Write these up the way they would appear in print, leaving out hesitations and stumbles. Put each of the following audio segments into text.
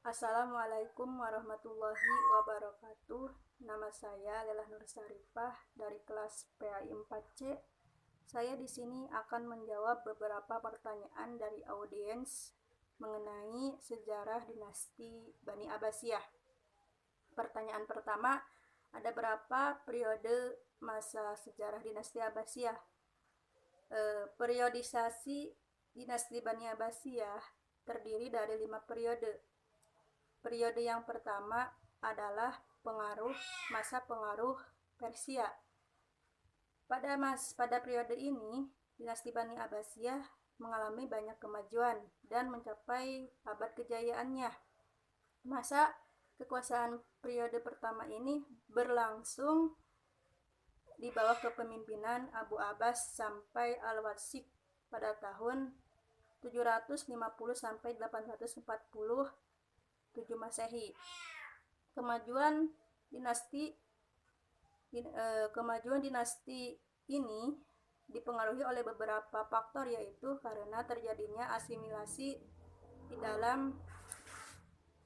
Assalamualaikum warahmatullahi wabarakatuh. Nama saya adalah Nur Sarifah dari kelas PAI 4C. Saya di sini akan menjawab beberapa pertanyaan dari audiens mengenai sejarah dinasti Bani Abbasiyah. Pertanyaan pertama, ada berapa periode masa sejarah dinasti Abbasiyah? Periodisasi dinasti Bani Abbasiyah terdiri dari 5 periode. Periode yang pertama adalah masa pengaruh Persia. Pada periode ini, dinasti Bani Abbasiyah mengalami banyak kemajuan dan mencapai abad kejayaannya. Masa kekuasaan periode pertama ini berlangsung di bawah kepemimpinan Abu Abbas sampai Al-Wasik pada tahun 750 sampai 840 Masehi. Kemajuan dinasti ini dipengaruhi oleh beberapa faktor, yaitu karena terjadinya asimilasi di dalam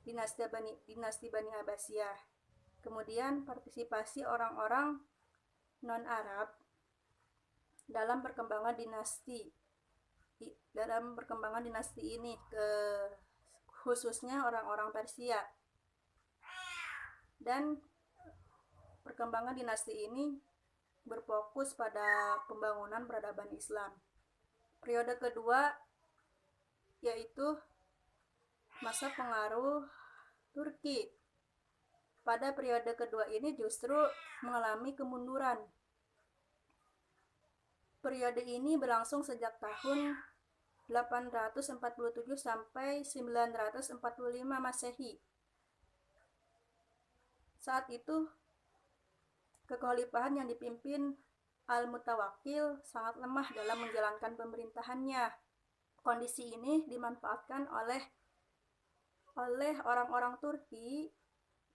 dinasti Bani Abbasiyah. Kemudian partisipasi orang-orang non-Arab dalam perkembangan dinasti ini, khususnya orang-orang Persia. Dan perkembangan dinasti ini berfokus pada pembangunan peradaban Islam. Periode kedua yaitu masa pengaruh Turki. Pada periode kedua ini justru mengalami kemunduran. Periode ini berlangsung sejak tahun 847 sampai 945 Masehi. Saat itu kekhalifahan yang dipimpin Al-Mutawakkil sangat lemah dalam menjalankan pemerintahannya. Kondisi ini dimanfaatkan oleh orang-orang Turki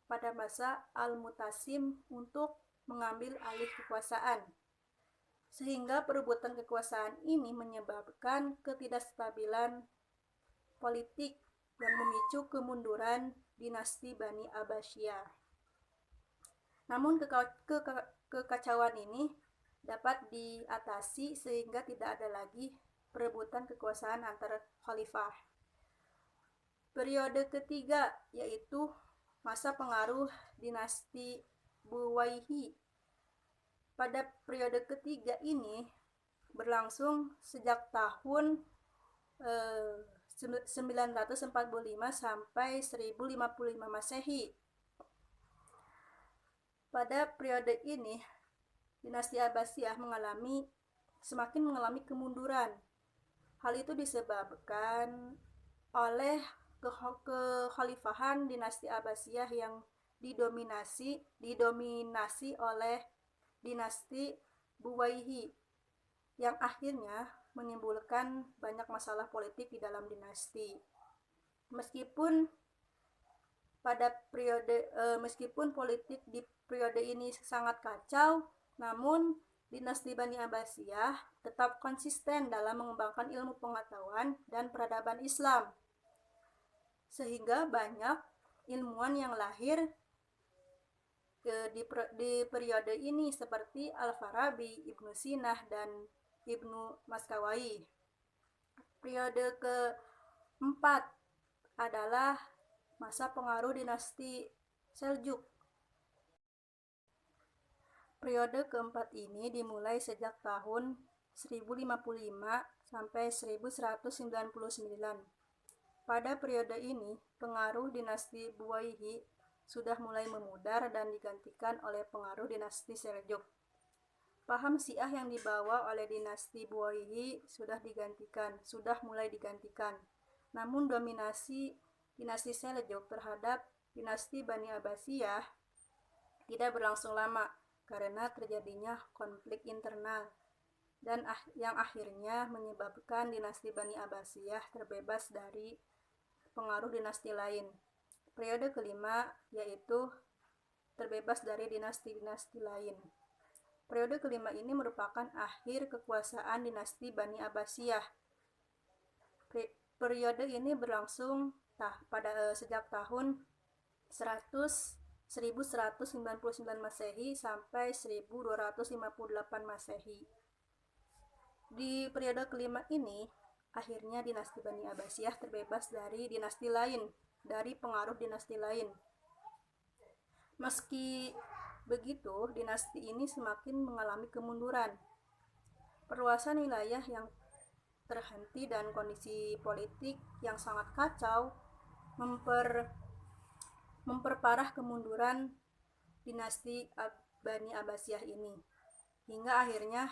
pada masa Al-Mutasim untuk mengambil alih kekuasaan. Sehingga perebutan kekuasaan ini menyebabkan ketidakstabilan politik yang memicu kemunduran dinasti Bani Abbasiyah. Namun kekacauan ini dapat diatasi sehingga tidak ada lagi perebutan kekuasaan antar khalifah. Periode ketiga yaitu masa pengaruh dinasti Buwayhi. Pada periode ketiga ini berlangsung sejak tahun 945 sampai 1055 Masehi. Pada periode ini, dinasti Abbasiyah semakin mengalami kemunduran. Hal itu disebabkan oleh kekhalifahan dinasti Abbasiyah yang didominasi oleh dinasti Buwayhi, yang akhirnya menimbulkan banyak masalah politik di dalam dinasti. Meskipun politik di periode ini sangat kacau, namun dinasti Bani Abbasiyah tetap konsisten dalam mengembangkan ilmu pengetahuan dan peradaban Islam, sehingga banyak ilmuwan yang lahir di periode ini seperti Al-Farabi, Ibnu Sina, dan Ibnu Maskawai. Periode keempat adalah masa pengaruh dinasti Seljuk. Periode keempat ini dimulai sejak tahun 1055 sampai 1199. Pada periode ini, pengaruh dinasti Buwayhi sudah mulai memudar dan digantikan oleh pengaruh dinasti Seljuk. Paham Syiah yang dibawa oleh dinasti Buwayhi sudah mulai digantikan. Namun dominasi dinasti Seljuk terhadap dinasti Bani Abbasiyah tidak berlangsung lama karena terjadinya konflik internal dan yang akhirnya menyebabkan dinasti Bani Abbasiyah terbebas dari pengaruh dinasti lain. Periode kelima yaitu terbebas dari dinasti-dinasti lain. Periode kelima ini merupakan akhir kekuasaan dinasti Bani Abbasiyah. Periode ini berlangsung sejak tahun 1199 Masehi sampai 1258 Masehi. Di periode kelima ini, akhirnya dinasti Bani Abbasiyah terbebas dari dinasti lain, dari pengaruh dinasti lain. Meski begitu, dinasti ini semakin mengalami kemunduran. Perluasan wilayah yang terhenti dan kondisi politik yang sangat kacau memperparah kemunduran dinasti Bani Abbasiyah ini. Hingga akhirnya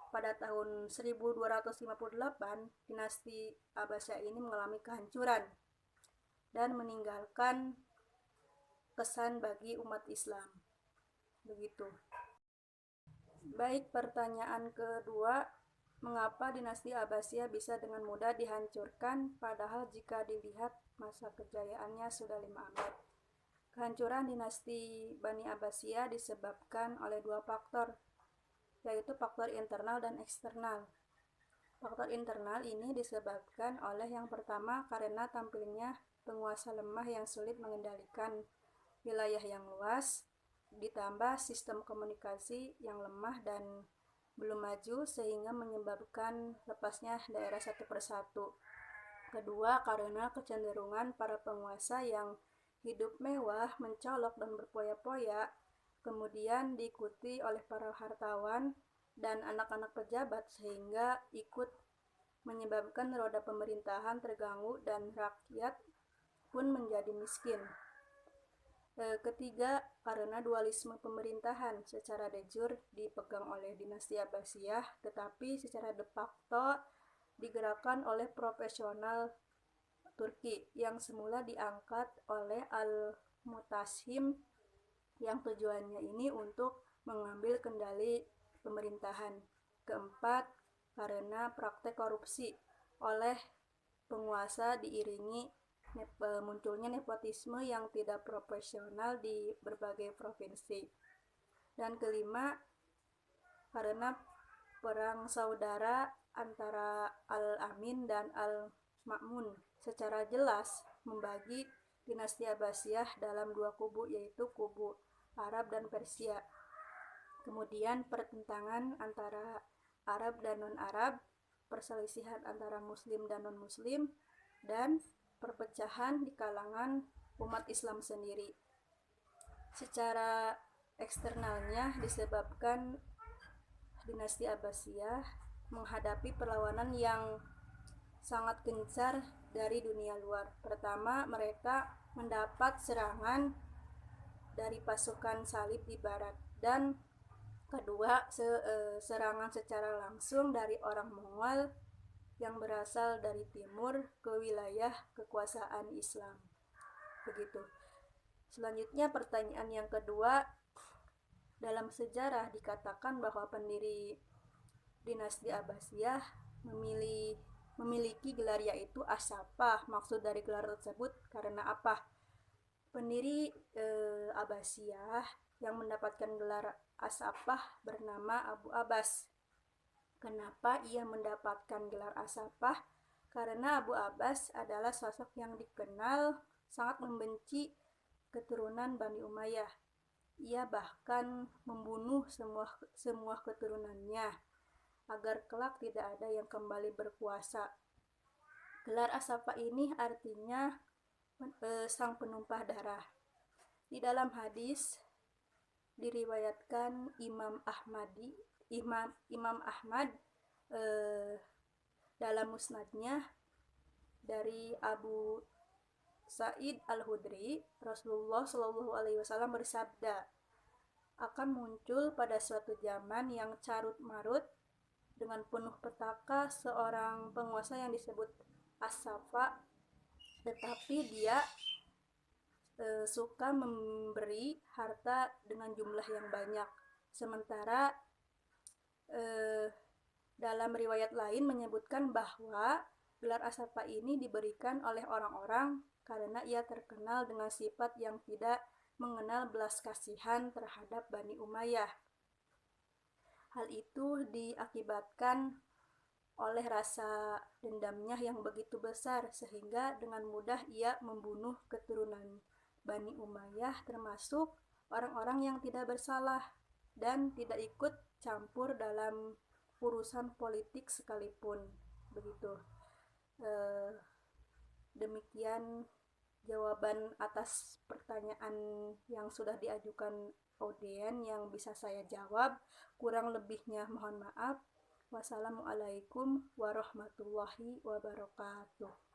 pada tahun 1258, dinasti Abbasiyah ini mengalami kehancuran dan meninggalkan kesan bagi umat Islam. Begitu. Baik, pertanyaan kedua, mengapa dinasti Abbasiyah bisa dengan mudah dihancurkan padahal jika dilihat masa kejayaannya sudah 5 abad? Kehancuran dinasti Bani Abbasiyah disebabkan oleh dua faktor, yaitu faktor internal dan eksternal. Faktor internal ini disebabkan oleh yang pertama karena tampilnya penguasa lemah yang sulit mengendalikan wilayah yang luas, ditambah sistem komunikasi yang lemah dan belum maju sehingga menyebabkan lepasnya daerah satu persatu. Kedua, karena kecenderungan para penguasa yang hidup mewah, mencolok dan berpoya-poya, kemudian diikuti oleh para hartawan dan anak-anak pejabat sehingga ikut menyebabkan roda pemerintahan terganggu dan rakyat pun menjadi miskin. Ketiga, karena dualisme pemerintahan secara de jure dipegang oleh dinasti Abbasiyah, tetapi secara de facto digerakkan oleh profesional Turki yang semula diangkat oleh Al-Mutashim yang tujuannya ini untuk mengambil kendali pemerintahan. Keempat, karena praktek korupsi oleh penguasa diiringi munculnya nepotisme yang tidak profesional di berbagai provinsi. Dan kelima, karena perang saudara antara Al-Amin dan Al-Ma'mun secara jelas membagi dinasti Abbasiyah dalam dua kubu, yaitu kubu Arab dan Persia. Kemudian pertentangan antara Arab dan non-Arab, perselisihan antara Muslim dan non-Muslim, dan perpecahan di kalangan umat Islam sendiri. Secara eksternalnya disebabkan dinasti Abbasiyah menghadapi perlawanan yang sangat gencar dari dunia luar. Pertama, mereka mendapat serangan dari pasukan salib di barat, dan kedua, serangan secara langsung dari orang Mongol yang berasal dari timur ke wilayah kekuasaan Islam. Begitu. Selanjutnya pertanyaan yang kedua, dalam sejarah dikatakan bahwa pendiri dinasti Abbasiyah memiliki gelar yaitu As-Saffah. Maksud dari gelar tersebut karena apa? Pendiri Abbasiyah yang mendapatkan gelar As-Saffah bernama Abu Abbas. Kenapa ia mendapatkan gelar As-Saffah? Karena Abu Abbas adalah sosok yang dikenal sangat membenci keturunan Bani Umayyah. Ia bahkan membunuh semua keturunannya agar kelak tidak ada yang kembali berkuasa. Gelar As-Saffah ini artinya sang penumpah darah. Di dalam hadis diriwayatkan Imam Ahmad dalam musnadnya dari Abu Sa'id Al-Hudri, Rasulullah SAW bersabda, akan muncul pada suatu zaman yang carut marut dengan penuh petaka seorang penguasa yang disebut As-Saffah, tetapi dia suka memberi harta dengan jumlah yang banyak. Sementara dalam riwayat lain menyebutkan bahwa gelar As-Saffah ini diberikan oleh orang-orang karena ia terkenal dengan sifat yang tidak mengenal belas kasihan terhadap Bani Umayyah. Hal itu diakibatkan oleh rasa dendamnya yang begitu besar sehingga dengan mudah ia membunuh keturunan Bani Umayyah termasuk orang-orang yang tidak bersalah dan tidak ikut campur dalam urusan politik sekalipun. Begitu. Demikian jawaban atas pertanyaan yang sudah diajukan Audien yang bisa saya jawab. Kurang lebihnya mohon maaf. Wassalamualaikum warahmatullahi wabarakatuh.